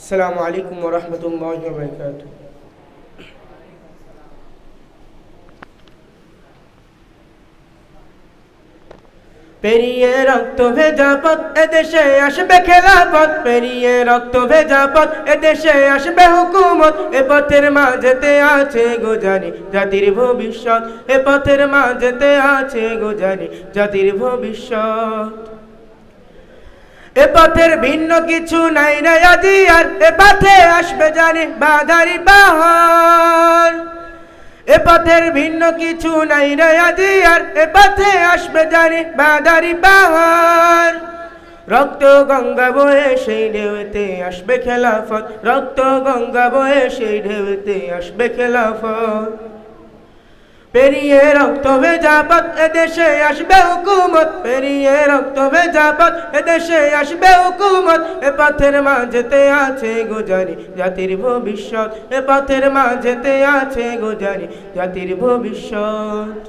আসসালামু আলাইকুম ওয়া রাহমাতুল্লাহি ওয়া বারাকাতুহু। পেরিয়ে রক্ত ভেজা পথ এদেশে আসবে খেলাফত, পেরিয়ে রক্ত ভেজা পথ এদেশে আসবে হুকুমত। এ পথের মাঝেতে আছে গোজারি জাতির ভবিষ্যৎ, এ পথের মাঝেতে আছে গোজারি জাতির ভবিষ্যৎ। এ পথের ভিন্ন কিছু নাই রে আজি আর, এ পথে আসবে জানি বাধারি বাহার। এ পথের ভিন্ন কিছু নাই রে আজি আর, এ পথে আসবে জানি বাধারি বাহার। রক্ত গঙ্গা বয়ে সেই ঢেউতে আসবে খেলাফত, রক্ত গঙ্গা বয়ে সেই ঢেউতে আসবে খেলাফত। পেরিয়ে রক্ত ভেজা পথ এদেশে আসবে হুকুমত, পেরিয়ে রক্ত ভেজা পথ এদেশে আসবে হুকুমত। এ পথের মাঝেতে আছে গোজারি জাতির ভবিষ্যৎ, এ পথের মাঝেতে আছে গোজারি জাতির ভবিষ্যৎ।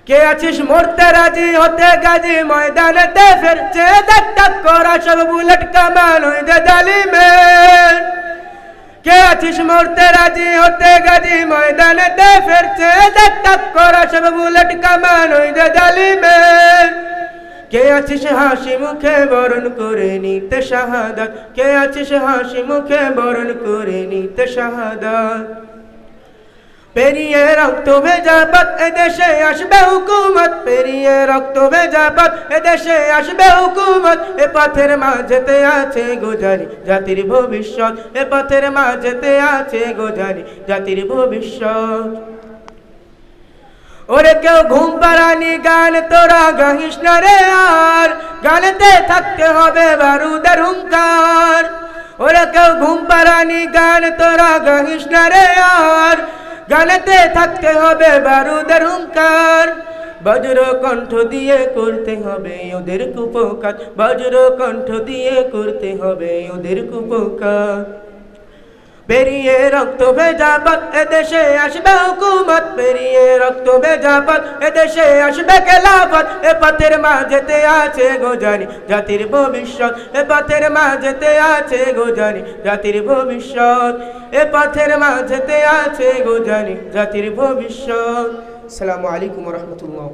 কে আছিস মরতে রাজি হতে গাজী ময়দানেতে, ফের চেয়ে দেখ তাক করা সব বুলেট কামান ওই যে জালিমের। কে আছিস মরতে রাজি হতে গাজী ময়দানেতে, ফের চেয়ে দেখ তাক করা সব বুলেট কামান ওই যে জালিমের। কে আছিস হাসি মুখে বরণ করে নিতে শাহাদাত, কে আছিস হাসি মুখে বরণ করে নিতে শাহাদাত। পেরিয়ে রক্ত ভেজা পথ এদেশে আসবে হুকুমত, পেরিয়ে রক্ত ভেজা পথ এদেশে আসবে হুকুমত। এ পথের মাঝেতে আছে গোজারি জাতির ভবিষ্যৎ, এ পথের মাঝেতে আছে গোজারি জাতির ভবিষ্যৎ। ওরে কেউ ঘুম পাড়ানি গান তোরা গাহিস না রে আর, গানেতে থাকতে হবে বারুদের হুঙ্কার। ওরে কেউ ঘুম পাড়ানি গান তোরা গাহিস না রে আর, গানেতে থাকতে হবে বারুদের হুঙ্কার। বজ্র কণ্ঠ দিয়ে করতে হবে ওদের কুপকার, বজ্র কণ্ঠ দিয়ে করতে হবে ওদের কুপকার। পেরিয়ে রক্ত ভেজা পথ এদেশে আসবে হুকুমত, পেরিয়ে রক্ত ভেজা পথ এদেশে আসবে খেলাফত। এ পথের মাঝেতে আছে গোজারি জাতির ভবিষ্যৎ, এ পথের মাঝেতে আছে গোজারি জাতির ভবিষ্যৎ, এ পথের মাঝেতে আছে গোজারি জাতির ভবিষ্যৎ। আসসালামু আলাইকুম ওয়া রাহমাতুল্লাহ।